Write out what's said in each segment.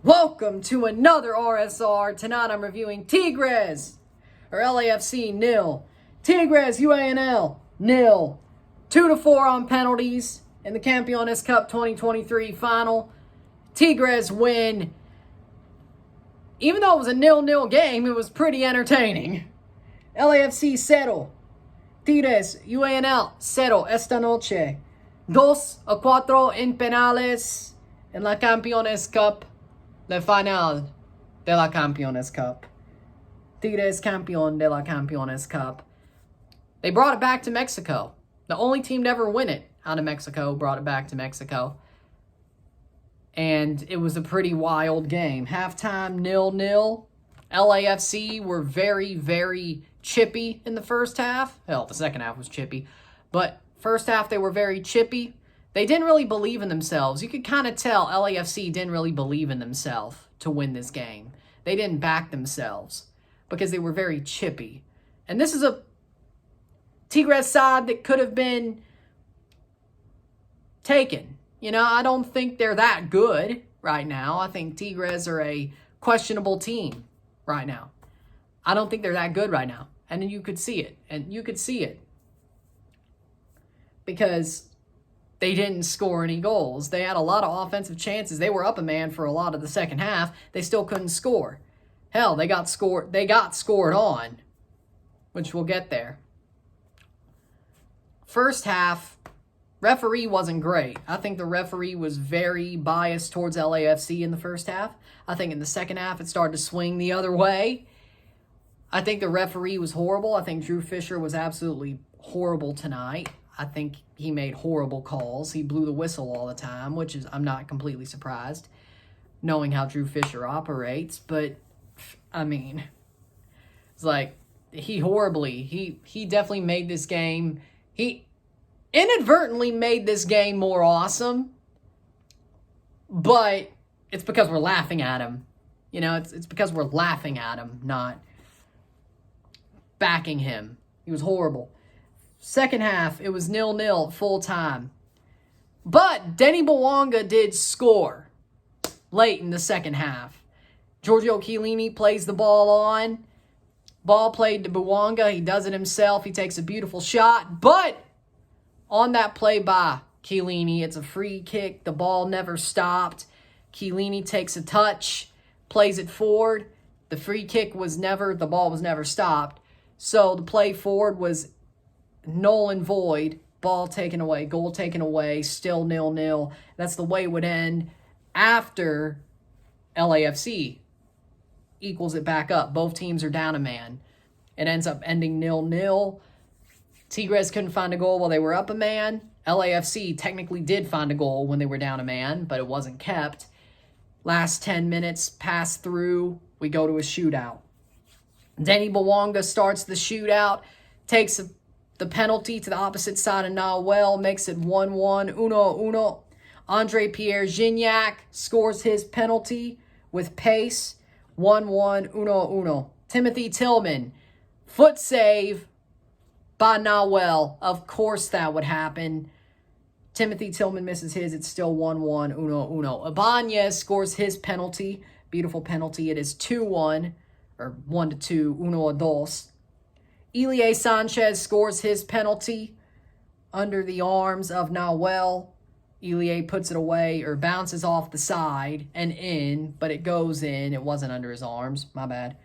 Welcome to another RSR. Tonight I'm reviewing Tigres, or LAFC, nil. Tigres UANL, nil. 2-4 on penalties in the Campeones Cup 2023 final. Tigres win. Even though it was a 0-0 game, it was pretty entertaining. LAFC 0. Tigres UANL 0 esta noche. 2-4 en penales en la Campeones Cup. La final de la Campeones Cup. Tigres campeón de la Campeones Cup. They brought it back to Mexico. The only team to ever win it out of Mexico brought it back to Mexico. And it was a pretty wild game. Halftime 0-0. LAFC were very, very chippy in the first half. Hell, the second half was chippy. But first half they were very chippy. They didn't really believe in themselves. You could kind of tell LAFC didn't really believe in themselves to win this game. They didn't back themselves because they were very chippy. And this is a Tigres side that could have been taken. You know, I don't think they're that good right now. I think Tigres are a questionable team right now. I don't think they're that good right now. And you could see it. And you could see it. Because they didn't score any goals. They had a lot of offensive chances. They were up a man for a lot of the second half. They still couldn't score. Hell, they got scored on, which we'll get there. First half, referee wasn't great. I think the referee was very biased towards LAFC in the first half. I think in the second half, it started to swing the other way. I think the referee was horrible. I think Drew Fisher was absolutely horrible tonight. I think he made horrible calls. He blew the whistle all the time, which is, I'm not completely surprised, knowing how Drew Fisher operates. But, I mean, it's like, he definitely made this game, he inadvertently made this game more awesome. But it's because we're laughing at him. You know, it's because we're laughing at him, not backing him. He was horrible. Second half, it was 0-0 full time. But Denny Bouanga did score late in the second half. Giorgio Chiellini plays the ball on. Ball played to Bouanga. He does it himself. He takes a beautiful shot. But on that play by Chiellini, it's a free kick. The ball never stopped. Chiellini takes a touch, plays it forward. The ball was never stopped. So the play forward was null and void, ball taken away, goal taken away, still 0-0. That's the way it would end after LAFC equals it back up. Both teams are down a man. It ends up ending 0-0. Tigres couldn't find a goal while they were up a man. LAFC technically did find a goal when they were down a man, but it wasn't kept. Last 10 minutes, pass through, we go to a shootout. Denny Bouanga starts the shootout, takes the penalty to the opposite side of Nahuel, makes it 1-1, 1-1. Andre Pierre Gignac scores his penalty with pace, 1-1, 1-1. Timothy Tillman, foot save by Nahuel. Of course that would happen. Timothy Tillman misses his, it's still 1-1, 1-1. Ibanez scores his penalty, beautiful penalty. It is 2-1, or 1-2, 1-2. Ilie Sanchez scores his penalty under the arms of Nahuel. Ilie puts it away, or bounces off the side and in, but it goes in. It wasn't under his arms. My bad.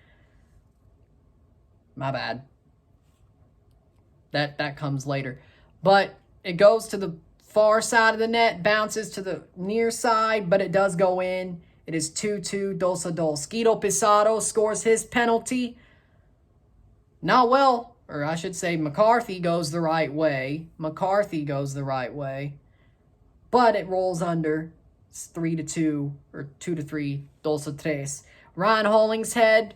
That comes later. But it goes to the far side of the net, bounces to the near side, but it does go in. It is 2-2, 2-2. Guido Pizarro scores his penalty. Nahuel, or I should say McCarthy, goes the right way. But it rolls under. It's 3-2, or 2-3, 2-3. Ryan Hollingshead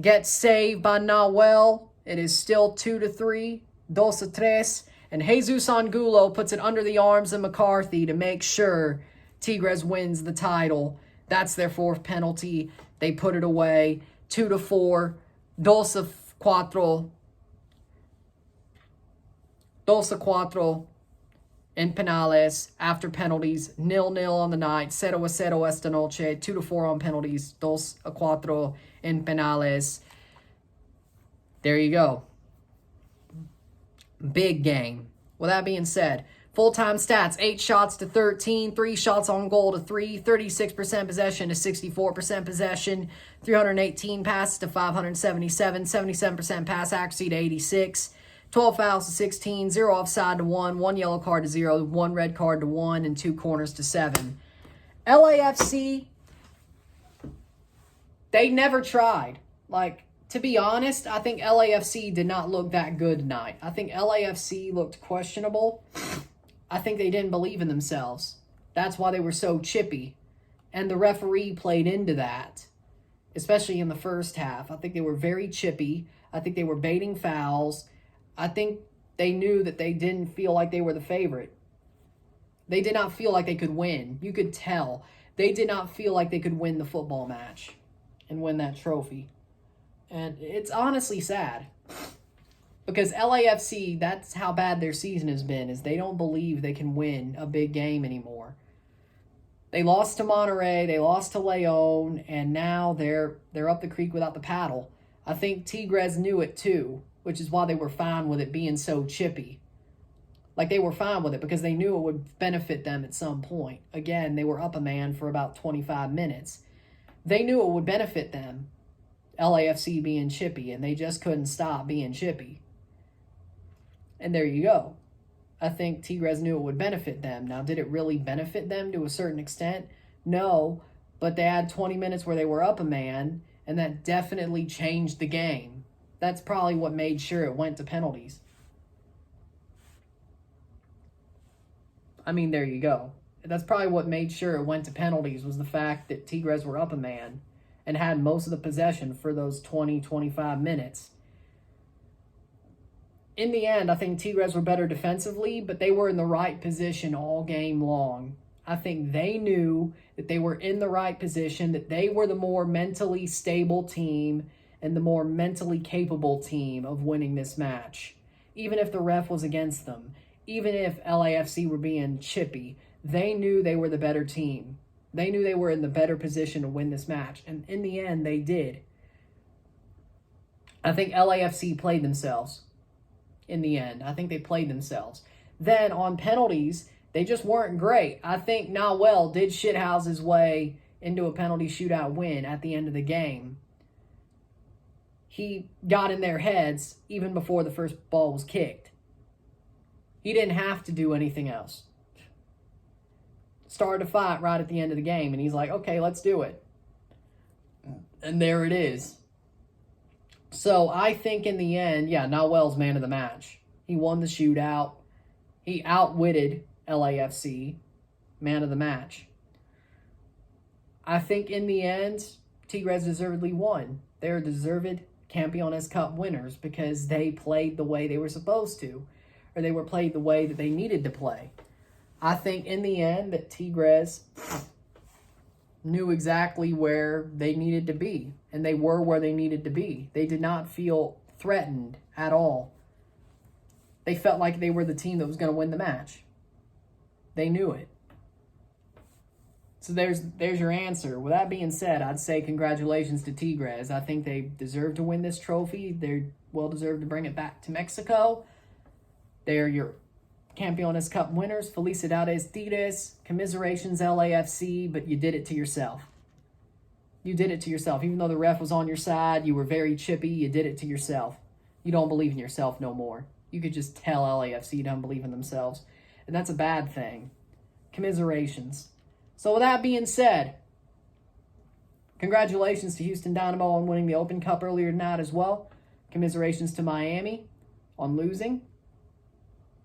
gets saved by Nahuel. It is still 2-3, 2-3. And Yeezus Angulo puts it under the arms of McCarthy to make sure Tigres wins the title. That's their fourth penalty. They put it away. 2-4, 2-4. in penales, after penalties, 0-0 on the night, 0-0 esta noche, 2-4 on penalties, 2-4 in penales. There you go. Big game. With that being said, full-time stats, 8 shots to 13, 3 shots on goal to 3, 36% possession to 64% possession, 318 passes to 577, 77% pass accuracy to 86, 12 fouls to 16, 0 offside to 1, 1 yellow card to 0, 1 red card to 1, and 2 corners to 7. LAFC, they never tried. Like, to be honest, I think LAFC did not look that good tonight. I think LAFC looked questionable. I think they didn't believe in themselves. That's why they were so chippy. And the referee played into that, especially in the first half. I think they were very chippy. I think they were baiting fouls. I think they knew that they didn't feel like they were the favorite. They did not feel like they could win. You could tell. They did not feel like they could win the football match and win that trophy. And it's honestly sad. Because LAFC, that's how bad their season has been, is they don't believe they can win a big game anymore. They lost to Monterrey, they lost to León, and now they're up the creek without the paddle. I think Tigres knew it too, which is why they were fine with it being so chippy. Like, they were fine with it because they knew it would benefit them at some point. Again, they were up a man for about 25 minutes. They knew it would benefit them, LAFC being chippy, and they just couldn't stop being chippy. And there you go. I think Tigres knew it would benefit them. Now, did it really benefit them to a certain extent? No, but they had 20 minutes where they were up a man, and that definitely changed the game. That's probably what made sure it went to penalties. I mean, there you go. That's probably what made sure it went to penalties, was the fact that Tigres were up a man and had most of the possession for those 20, 25 minutes. In the end, I think Tigres were better defensively, but they were in the right position all game long. I think they knew that they were in the right position, that they were the more mentally stable team and the more mentally capable team of winning this match. Even if the ref was against them, even if LAFC were being chippy, they knew they were the better team. They knew they were in the better position to win this match, and in the end, they did. I think LAFC played themselves. In the end, I think they played themselves. Then on penalties, they just weren't great. I think Nahuel did shithouse his way into a penalty shootout win at the end of the game. He got in their heads even before the first ball was kicked. He didn't have to do anything else. Started a fight right at the end of the game, and he's like, okay, let's do it. And there it is. So I think in the end, Nahuel's man of the match. He won the shootout. He outwitted LAFC, man of the match. I think in the end, Tigres deservedly won. They're deserved Campeones Cup winners because they played the way they were supposed to, or they were played the way that they needed to play. I think in the end that Tigres knew exactly where they needed to be, and they were where they needed to be. They did not feel threatened at all. They felt like they were the team that was going to win the match. They knew it. So there's your answer. With that being said, I'd say congratulations to Tigres. I think they deserve to win this trophy. They're well deserved to bring it back to Mexico. They're your Campeones Cup winners. Felicidades, Tigres. Commiserations, LAFC, but you did it to yourself. You did it to yourself. Even though the ref was on your side, you were very chippy, you did it to yourself. You don't believe in yourself no more. You could just tell LAFC don't believe in themselves. And that's a bad thing. Commiserations. So with that being said, congratulations to Houston Dynamo on winning the Open Cup earlier tonight as well. Commiserations to Miami on losing.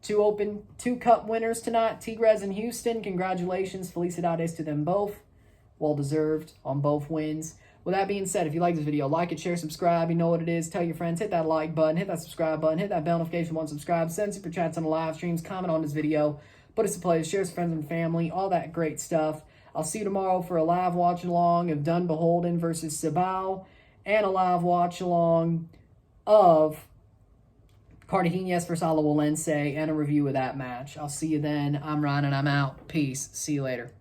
Two cup winners tonight, Tigres and Houston. Congratulations, felicidades to them both. Well deserved on both wins. With that being said, if you like this video, like it, share, subscribe. You know what it is. Tell your friends. Hit that like button. Hit that subscribe button. Hit that bell notification once subscribed. Send super chats on the live streams. Comment on this video. Put us to play. Share with friends and family. All that great stuff. I'll see you tomorrow for a live watch along of Dun Beholden versus Sabao, and a live watch along of Cartagena versus Alajuelense, and a review of that match. I'll see you then. I'm Ryan, and I'm out. Peace. See you later.